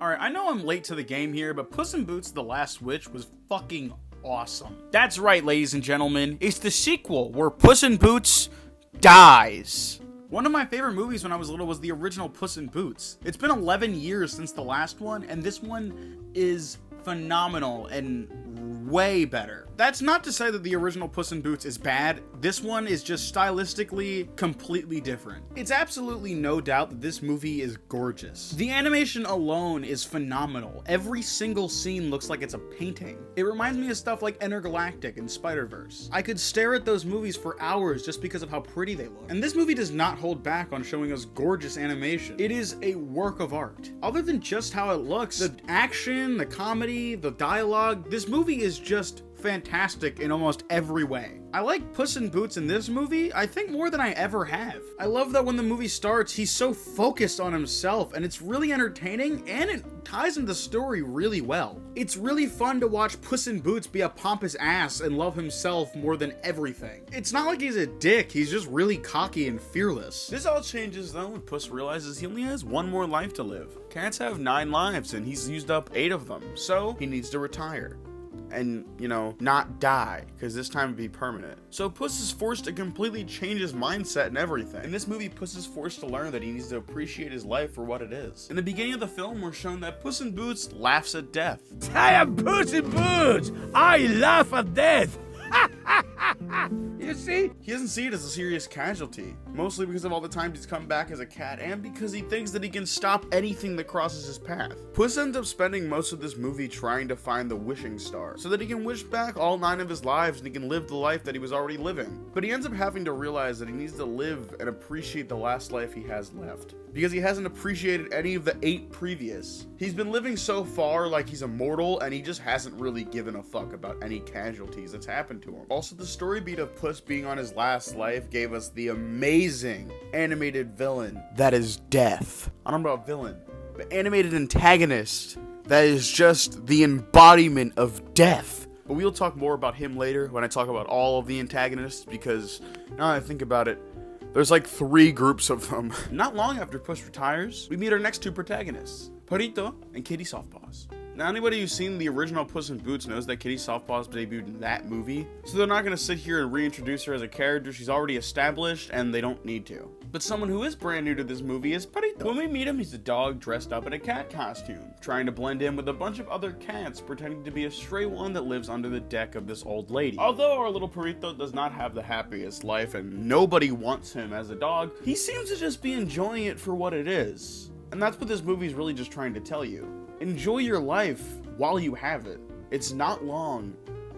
Alright, I know I'm late to the game here, but Puss in Boots: The Last Witch was fucking awesome. That's right, ladies and gentlemen, it's the sequel where Puss in Boots dies. One of my favorite movies when I was little was the original Puss in Boots. It's been 11 years since the last one, and this one is phenomenal and way better. That's not to say that the original Puss in Boots is bad. This one is just stylistically completely different. It's absolutely no doubt that this movie is gorgeous. The animation alone is phenomenal. Every single scene looks like it's a painting. It reminds me of stuff like Intergalactic and Spider-Verse. I could stare at those movies for hours just because of how pretty they look. And this movie does not hold back on showing us gorgeous animation. It is a work of art. Other than just how it looks, the action, the comedy, the dialogue, this movie is just fantastic in almost every way. I like Puss in Boots in this movie, I think, more than I ever have. I love that when the movie starts, he's so focused on himself, and it's really entertaining, and it ties into the story really well. It's really fun to watch Puss in Boots be a pompous ass and love himself more than everything. It's not like he's a dick, he's just really cocky and fearless. This all changes though when Puss realizes he only has one more life to live. Cats have 9 lives, and he's used up 8 of them, so he needs to retire. And, you know, not die, because this time it'd be permanent. So Puss is forced to completely change his mindset and everything. In this movie, Puss is forced to learn that he needs to appreciate his life for what it is. In the beginning of the film, we're shown that Puss in Boots laughs at death. I am Puss in Boots! I laugh at death! You see? He doesn't see it as a serious casualty, mostly because of all the times he's come back as a cat and because he thinks that he can stop anything that crosses his path. Puss ends up spending most of this movie trying to find the wishing star so that he can wish back all 9 of his lives and he can live the life that he was already living. But he ends up having to realize that he needs to live and appreciate the last life he has left, because he hasn't appreciated any of the 8 previous. He's been living so far like he's immortal, and he just hasn't really given a fuck about any casualties that's happened to him. Also, the story beat of Puss being on his last life gave us the amazing animated villain that is Death. I don't know about villain, but animated antagonist that is just the embodiment of death. But we'll talk more about him later when I talk about all of the antagonists, because now that I think about it, there's like 3 groups of them. Not long after Puss retires, we meet our next 2 protagonists, Perrito and Kitty Softpaws. Now, anybody who's seen the original Puss in Boots knows that Kitty Softpaws debuted in that movie, so they're not going to sit here and reintroduce her as a character. She's already established, and they don't need to. But someone who is brand new to this movie is Perrito. When we meet him, he's a dog dressed up in a cat costume, trying to blend in with a bunch of other cats, pretending to be a stray one that lives under the deck of this old lady. Although our little Perrito does not have the happiest life, and nobody wants him as a dog, he seems to just be enjoying it for what it is. And that's what this movie is really just trying to tell you. Enjoy your life while you have it. It's not long,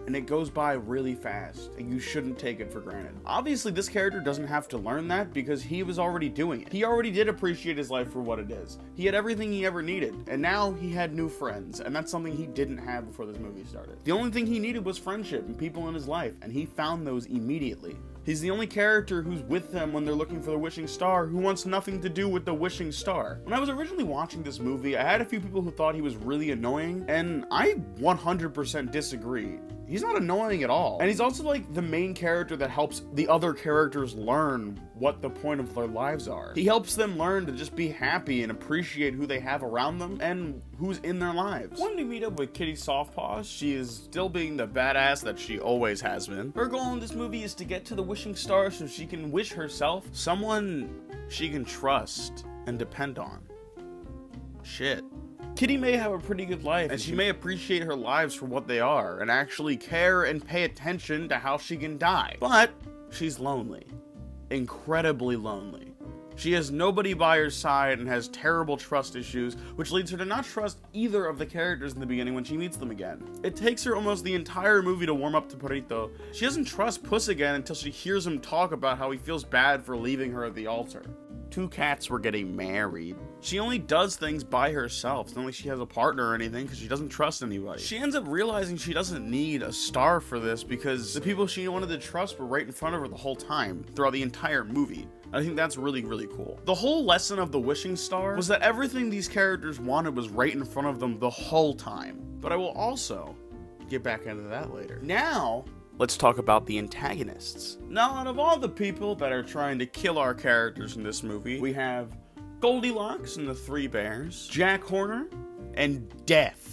and it goes by really fast, and you shouldn't take it for granted. Obviously, this character doesn't have to learn that because he was already doing it. He already did appreciate his life for what it is. He had everything he ever needed, and now he had new friends, and that's something he didn't have before this movie started. The only thing he needed was friendship and people in his life, and he found those immediately. He's the only character who's with them when they're looking for the wishing star, who wants nothing to do with the wishing star. When I was originally watching this movie, I had a few people who thought he was really annoying, and I 100% disagree. He's not annoying at all. And he's also like the main character that helps the other characters learn what the point of their lives are. He helps them learn to just be happy and appreciate who they have around them and who's in their lives. When we meet up with Kitty Softpaws, she is still being the badass that she always has been. Her goal in this movie is to get to the wishing star so she can wish herself someone she can trust and depend on. Shit. Kitty may have a pretty good life, and she may appreciate her lives for what they are, and actually care and pay attention to how she can die. But she's lonely. Incredibly lonely. She has nobody by her side and has terrible trust issues, which leads her to not trust either of the characters in the beginning when she meets them again. It takes her almost the entire movie to warm up to Perrito. She doesn't trust Puss again until she hears him talk about how he feels bad for leaving her at the altar. 2 cats were getting married. She only does things by herself. It's not like she has a partner or anything because she doesn't trust anybody. She ends up realizing she doesn't need a star for this because the people she wanted to trust were right in front of her the whole time, throughout the entire movie. I think that's really, really cool. The whole lesson of the wishing star was that everything these characters wanted was right in front of them the whole time. But I will also get back into that later. Now, let's talk about the antagonists. Now, out of all the people that are trying to kill our characters in this movie, we have Goldilocks and the 3 Bears, Jack Horner, and death.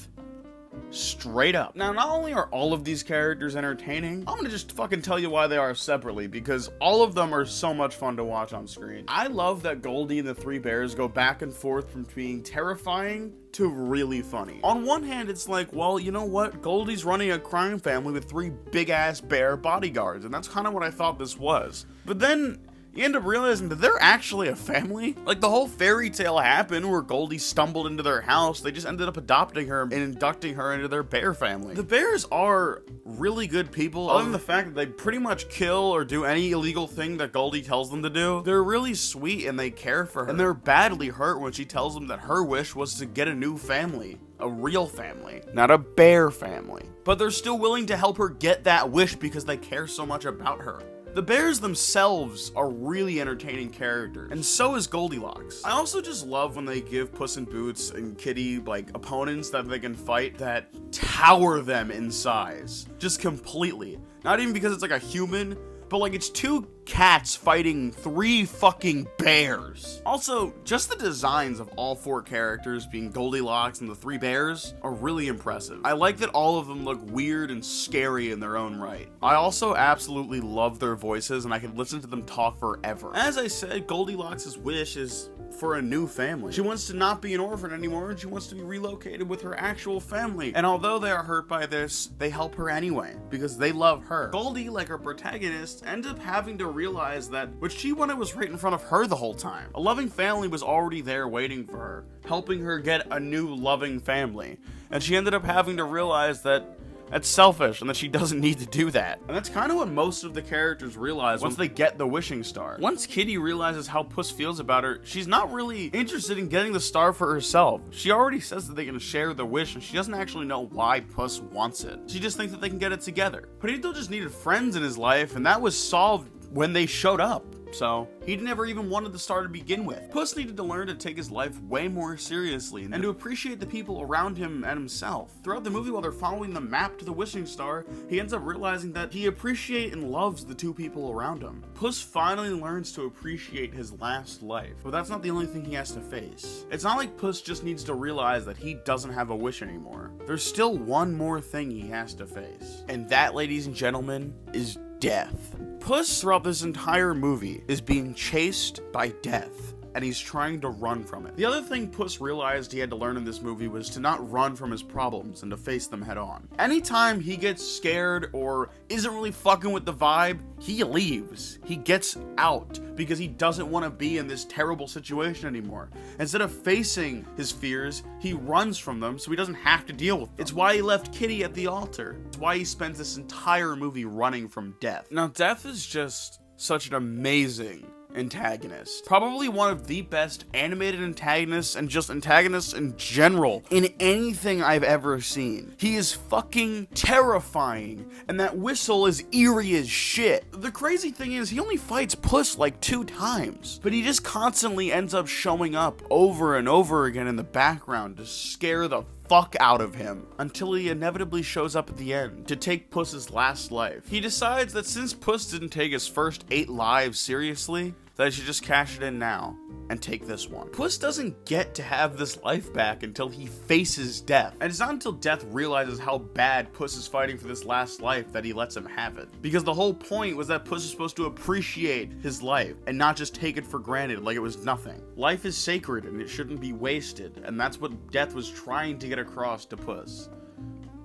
Straight up. Now, not only are all of these characters entertaining, I'm gonna just fucking tell you why they are separately, because all of them are so much fun to watch on screen. I love that Goldie and the Three Bears go back and forth from being terrifying to really funny. On one hand, it's like, well, you know what? Goldie's running a crime family with 3 big-ass bear bodyguards, and that's kind of what I thought this was. But then you end up realizing that they're actually a family. Like, the whole fairy tale happened where Goldie stumbled into their house. They just ended up adopting her and inducting her into their bear family. The bears are really good people, other than the fact that they pretty much kill or do any illegal thing that Goldie tells them to do. They're really sweet and they care for her. And they're badly hurt when she tells them that her wish was to get a new family. A real family, not a bear family. But they're still willing to help her get that wish because they care so much about her. The bears themselves are really entertaining characters, and so is Goldilocks. I also just love when they give Puss in Boots and Kitty, like, opponents that they can fight that tower them in size. Just completely. Not even because it's like a human, but like it's 2 cats fighting 3 fucking bears. Also, just the designs of all 4 characters, being Goldilocks and the 3 bears, are really impressive. I like that all of them look weird and scary in their own right. I also absolutely love their voices, and I could listen to them talk forever. As I said, Goldilocks' wish is for a new family. She wants to not be an orphan anymore, and she wants to be relocated with her actual family. And although they are hurt by this, they help her anyway, because they love her. Goldie, like her protagonist, ends up having to realize that what she wanted was right in front of her the whole time. A loving family was already there waiting for her, helping her get a new loving family. And she ended up having to realize that that's selfish and that she doesn't need to do that. And that's kind of what most of the characters realize once they get the wishing star. Once Kitty realizes how Puss feels about her, she's not really interested in getting the star for herself. She already says that they can share the wish, and she doesn't actually know why Puss wants it. She just thinks that they can get it together. Pedrito just needed friends in his life, and that was solved when they showed up. So, he never even wanted the star to begin with. Puss needed to learn to take his life way more seriously and to appreciate the people around him and himself. Throughout the movie, while they're following the map to the wishing star, he ends up realizing that he appreciates and loves the 2 people around him. Puss finally learns to appreciate his last life, but that's not the only thing he has to face. It's not like Puss just needs to realize that he doesn't have a wish anymore. There's still one more thing he has to face. And that, ladies and gentlemen, is death. Puss, throughout this entire movie, is being chased by death, and he's trying to run from it. The other thing Puss realized he had to learn in this movie was to not run from his problems and to face them head on. Anytime he gets scared or isn't really fucking with the vibe, he leaves. He gets out because he doesn't want to be in this terrible situation anymore. Instead of facing his fears, he runs from them so he doesn't have to deal with them. It's why he left Kitty at the altar. It's why he spends this entire movie running from death. Now, death is just such an amazing antagonist. Probably one of the best animated antagonists and just antagonists in general in anything I've ever seen. He is fucking terrifying, and that whistle is eerie as shit. The crazy thing is, he only fights Puss like 2 times, but he just constantly ends up showing up over and over again in the background to scare the fuck out of him until he inevitably shows up at the end to take Puss's last life. He decides that since Puss didn't take his first 8 lives seriously, that he should just cash it in now and take this one. Puss doesn't get to have this life back until he faces death. And it's not until death realizes how bad Puss is fighting for this last life that he lets him have it. Because the whole point was that Puss is supposed to appreciate his life and not just take it for granted like it was nothing. Life is sacred and it shouldn't be wasted, and that's what death was trying to get across to Puss.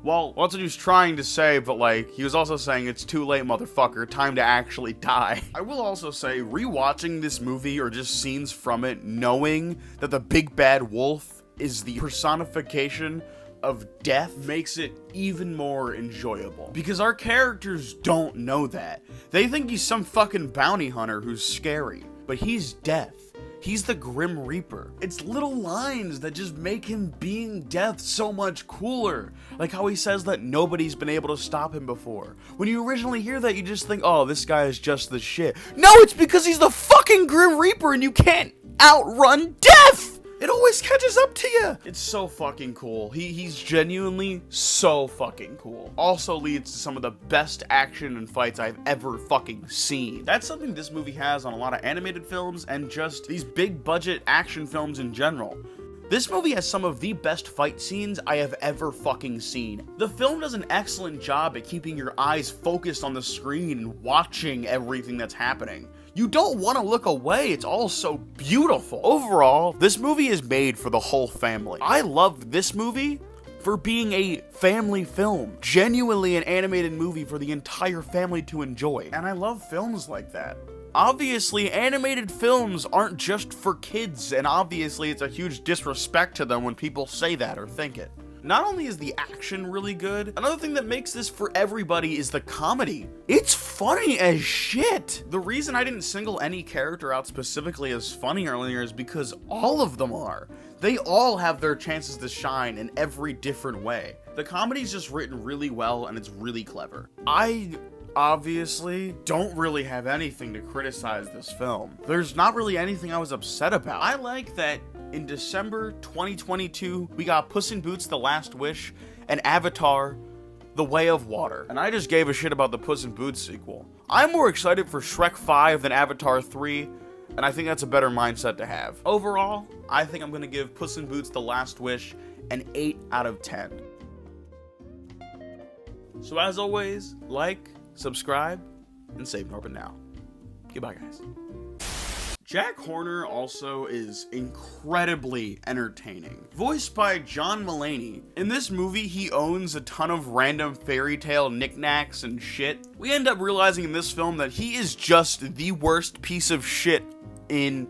Well, that's what he was trying to say, but like, he was also saying it's too late, motherfucker, time to actually die. I will also say, rewatching this movie or just scenes from it, knowing that the big bad wolf is the personification of death makes it even more enjoyable. Because our characters don't know that. They think he's some fucking bounty hunter who's scary, but he's death. He's the Grim Reaper. It's little lines that just make him being death so much cooler. Like how he says that nobody's been able to stop him before. When you originally hear that, you just think, oh, this guy is just the shit. No, it's because he's the fucking Grim Reaper and you can't outrun death! It always catches up to you. It's so fucking cool. He's genuinely so fucking cool. Also leads to some of the best action and fights I've ever fucking seen. That's something this movie has on a lot of animated films and just these big budget action films in general. This movie has some of the best fight scenes I have ever fucking seen. The film does an excellent job at keeping your eyes focused on the screen and watching everything that's happening. You don't want to look away, it's all so beautiful. Overall, this movie is made for the whole family. I loved this movie for being a family film. Genuinely an animated movie for the entire family to enjoy. And I love films like that. Obviously, animated films aren't just for kids, and obviously it's a huge disrespect to them when people say that or think it. Not only is the action really good, another thing that makes this for everybody is the comedy. It's funny as shit. The reason I didn't single any character out specifically as funny earlier is because all of them are. They all have their chances to shine in every different way. The comedy's just written really well and it's really clever. I obviously don't really have anything to criticize this film. There's not really anything I was upset about. I like that in December 2022, we got Puss in Boots: The Last Wish and Avatar: The Way of Water. And I just gave a shit about the Puss in Boots sequel. I'm more excited for Shrek 5 than Avatar 3, and I think that's a better mindset to have. Overall, I think I'm gonna give Puss in Boots: The Last Wish an 8 out of 10. So as always, like, subscribe, and save Norbin now. Goodbye, guys. Jack Horner also is incredibly entertaining. Voiced by John Mulaney, in this movie he owns a ton of random fairy tale knickknacks and shit. We end up realizing in this film that he is just the worst piece of shit in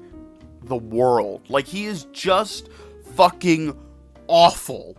the world. Like, he is just fucking awful.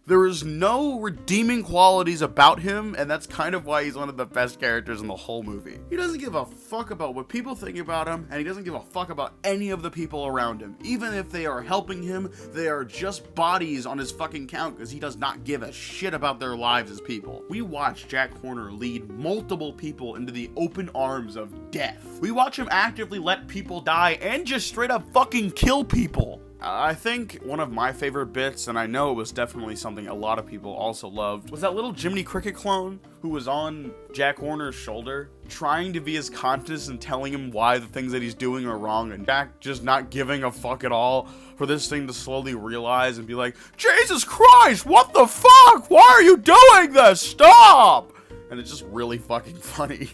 There is no redeeming qualities about him, and that's kind of why he's one of the best characters in the whole movie. He doesn't give a fuck about what people think about him, and he doesn't give a fuck about any of the people around him. Even if they are helping him, they are just bodies on his fucking count because he does not give a shit about their lives as people. We watch Jack Horner lead multiple people into the open arms of death. We watch him actively let people die and just straight up fucking kill people. I think one of my favorite bits, and I know it was definitely something a lot of people also loved, was that little Jiminy Cricket clone who was on Jack Horner's shoulder, trying to be his conscience and telling him why the things that he's doing are wrong, and Jack just not giving a fuck at all for this thing to slowly realize and be like, Jesus Christ, what the fuck? Why are you doing this? Stop! And it's just really fucking funny.